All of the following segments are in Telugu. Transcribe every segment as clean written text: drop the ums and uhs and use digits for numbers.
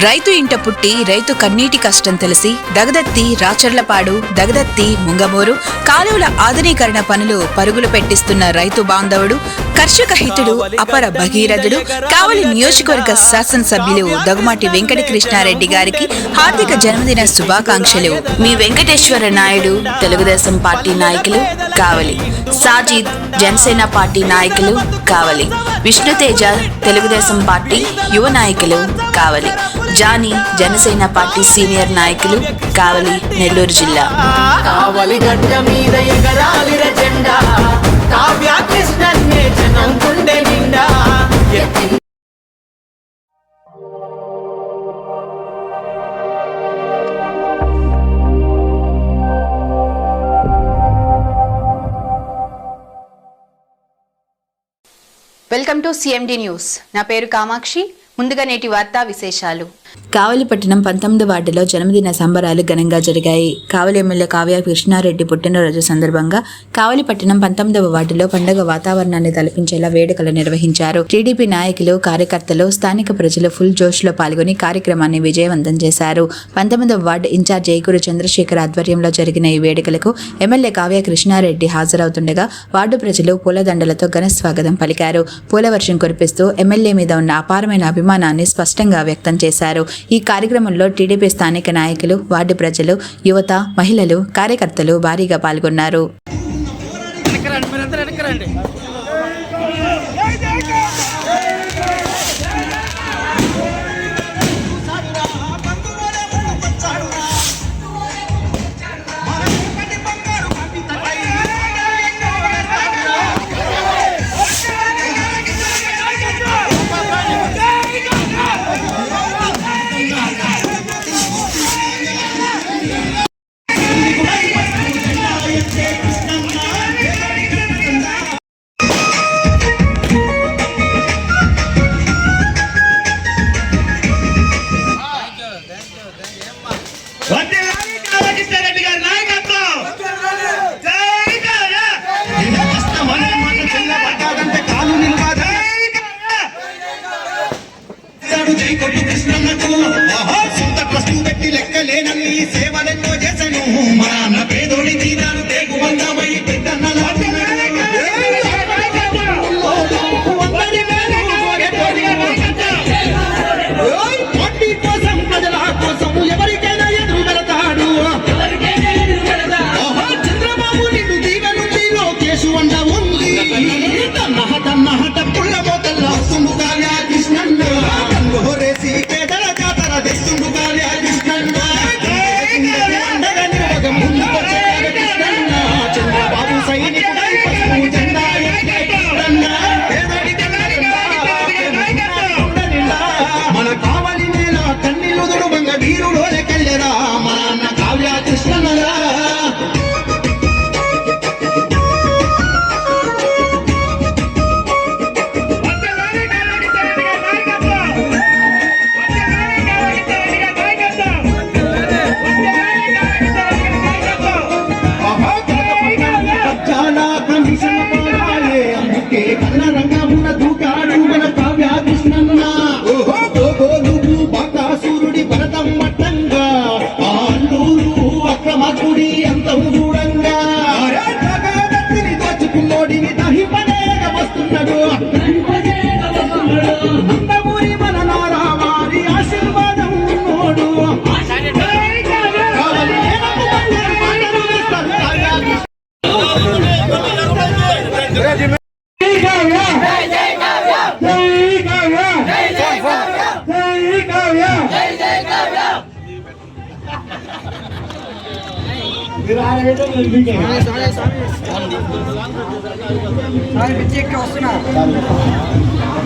రైతు ఇంట పుట్టి రైతు కన్నీటి కష్టం తెలిసి దగదత్తి రాచర్లపాడు దగదత్తి ముంగమూరు కాలువల ఆధునీకరణ పనులు పరుగులు పెట్టిస్తున్న రైతు బాంధవుడు కర్షక హితుడు అపర భగీరథుడు కావలి నియోజకవర్గ శాసనసభ్యులు దగుమాటి వెంకట కృష్ణారెడ్డి గారికి హార్దిక జన్మదిన శుభాకాంక్షలు. మీ వెంకటేశ్వర నాయుడు తెలుగుదేశం పార్టీ నాయకులు కావలి, సాజిద్ జనసేన పార్టీ నాయకులు కావలి, విష్ణుతేజ తెలుగుదేశం పార్టీ యువ నాయకులు కావలి, జానీ జనసేన పార్టీ సీనియర్ నాయకులు కావలి నెల్లూరు జిల్లా. కావలి గడ్డ మీద ఎగరాలి జెండా కావ్య కృష్ణన్నే జనం గుండె నిండా. Welcome to CMD news. నా పేరు కామాక్షి. ముందుగా నేటి వార్తా విశేషాలు. కావలిపట్టణం 19వ వార్డులో జన్మదిన సంబరాలు ఘనంగా జరిగాయి. కావలి ఎమ్మెల్యే కావ్య కృష్ణారెడ్డి పుట్టినరోజు సందర్భంగా కావలిపట్టణం 19వ వార్డులో పండుగ వాతావరణాన్ని తలపించేలా వేడుకలు నిర్వహించారు. టీడీపీ నాయకులు, కార్యకర్తలు, స్థానిక ప్రజలు ఫుల్ జోష్లో పాల్గొని కార్యక్రమాన్ని విజయవంతం చేశారు. 19వ వార్డు ఇన్ఛార్జ్ జైకూరు చంద్రశేఖర్ ఆధ్వర్యంలో జరిగిన ఈ వేడుకలకు ఎమ్మెల్యే కావ్య కృష్ణారెడ్డి హాజరవుతుండగా వార్డు ప్రజలు పూలదండలతో ఘన స్వాగతం పలికారు. పూలవర్షం కురిపిస్తూ ఎమ్మెల్యే మీద ఉన్న అపారమైన అభిమానాన్ని స్పష్టంగా వ్యక్తం చేశారు. ఈ కార్యక్రమంలో టీడీపీ స్థానిక నాయకులు, వార్డు ప్రజలు, యువత, మహిళలు, కార్యకర్తలు భారీగా పాల్గొన్నారు.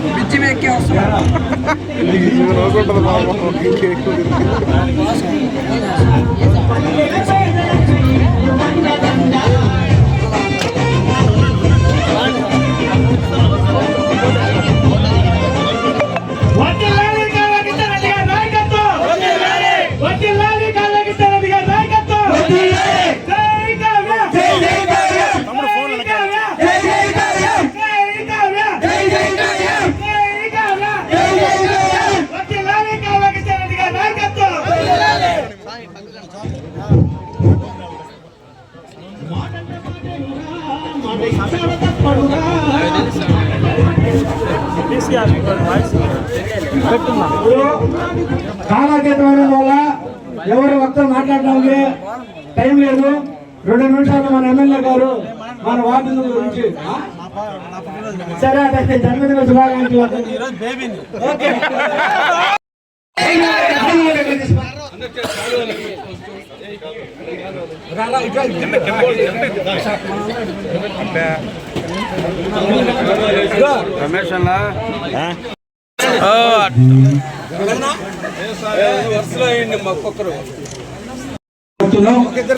బిచ్చి ఎక్కి వస్తున్నా కాలకేతమైన వల్ల ఎవరు మొత్తం మాట్లాడడానికి టైం లేదు. 2 నిమిషాలు మన ఎమ్మెల్యే గారు మన వార్డు గురించి సరే అదే జన్మదిన శుభాకాంక్షలు. ఓకే రమేష్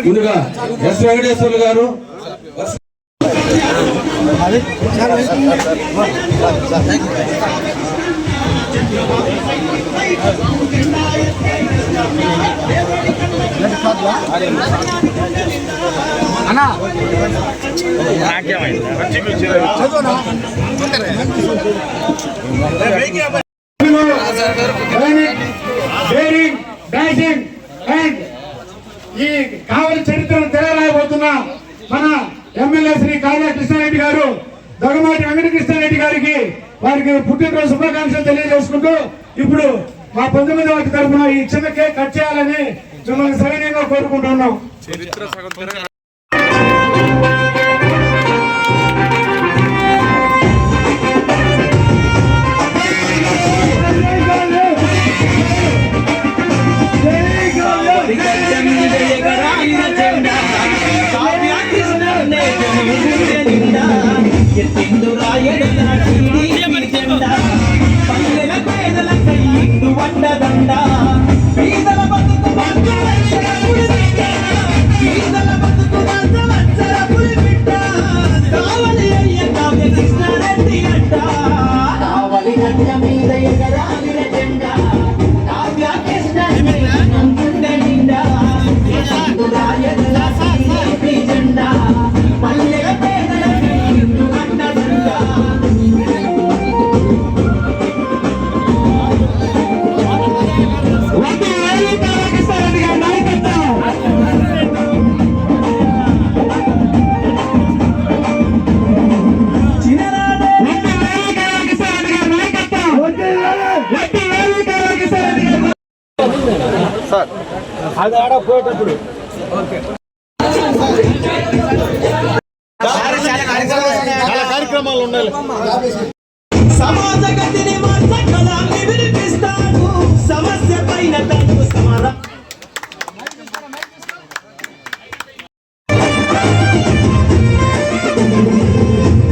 ముందుగా ఎస్ వెంకటేశ్వర్లు గారు ఈ కావలి చరిత్రను తెలియరాయబోతున్నా మన ఎమ్మెల్యే శ్రీ కావ్య కృష్ణారెడ్డి గారు దొగమాటి వెంకటకృష్ణారెడ్డి గారికి వారికి పుట్టినరోజు శుభాకాంక్షలు తెలియజేసుకుంటూ ఇప్పుడు మా 19వ వార్డు తరఫున ఈ చిన్న కేక్ కట్ చేయాలని మిమ్మల్ని సవినయంగా కోరుకుంటున్నాం. అది ఆడ పోయేటప్పుడు కార్యక్రమాలు ఉండాలి. సమాజ గతిని మార్చగలాన్ని వినిపిస్తాడు సమస్య పైన తనకు సమాధానం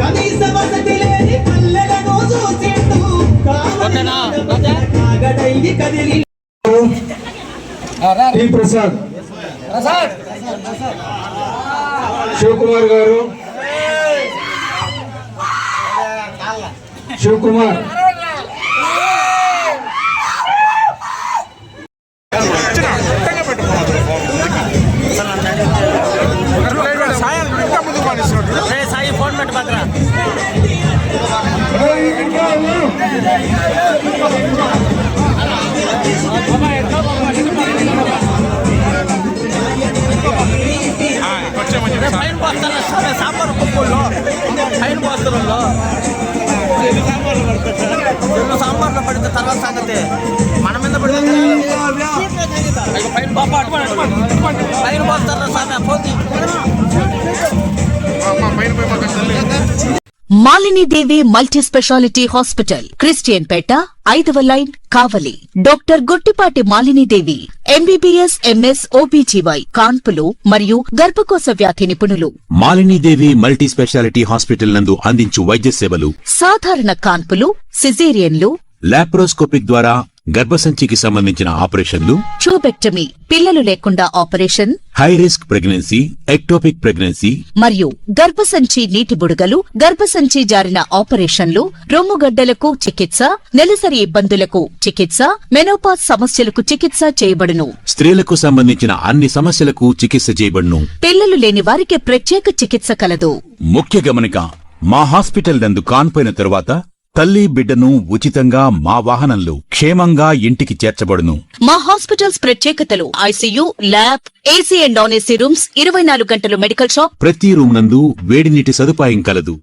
కనీస వసతి లేని పల్లెలను చూసిండు కాగడైంది కదిలి ప్రసాద్ శివకుమార్ గారు శివకుమార్ సాయి ఫోన్ పెట్టి పత్ర పైన పోస్తాను సాంబార్ కుప్పల్లో పైన పోస్తుల్లో సాంబార్లో పడితే తర్వాత సంగతి మన మీద పడితే పైన పైన పోస్తారా సామె పోతి Malinidevi multi specialty hospital Christian Peta 5వ line Kavali. Doctor Guttipati Malinidevi MBBS MS OBGY కాన్పులు మరియు గర్భకోశ వ్యాధి నిపుణులు. మాలినీదేవి మల్టీ స్పెషాలిటీ హాస్పిటల్ నందు అందించు వైద్య సేవలు సాధారణ కాన్పులు, సిజేరియన్లు, లాప్రోస్కోపిక్ ద్వారా గర్భసంచికి సంబంధించిన ఆపరేషన్లు, ట్యూబెక్టమీ పిల్లలు లేకుండా operation, high risk pregnancy, ectopic pregnancy మరియు గర్భసంచి నీటి బుడగలు, గర్భసంచి జారిన ఆపరేషన్లు, రొమ్ముగడ్డలకు చికిత్స, నెలసరి ఇబ్బందులకు చికిత్స, మెనోపాజ్ సమస్యలకు చికిత్స చేయబడును. స్త్రీలకు సంబంధించిన అన్ని సమస్యలకు చికిత్స చేయబడును. పిల్లలు లేని వారికి ప్రత్యేక చికిత్స కలదు. ముఖ్య గమనిక, మా హాస్పిటల్ నందు కాన్పోయిన తరువాత తల్లి బిడ్డను ఉచితంగా మా వాహనంలో క్షేమంగా ఇంటికి చేర్చబడును. మా హాస్పిటల్స్ ప్రత్యేకతలు: ICU, lab, AC and non AC rooms, 24 గంటలు మెడికల్ షాప్. ప్రతి రూమ్ నందు వేడి నీటి సదుపాయం కలదు.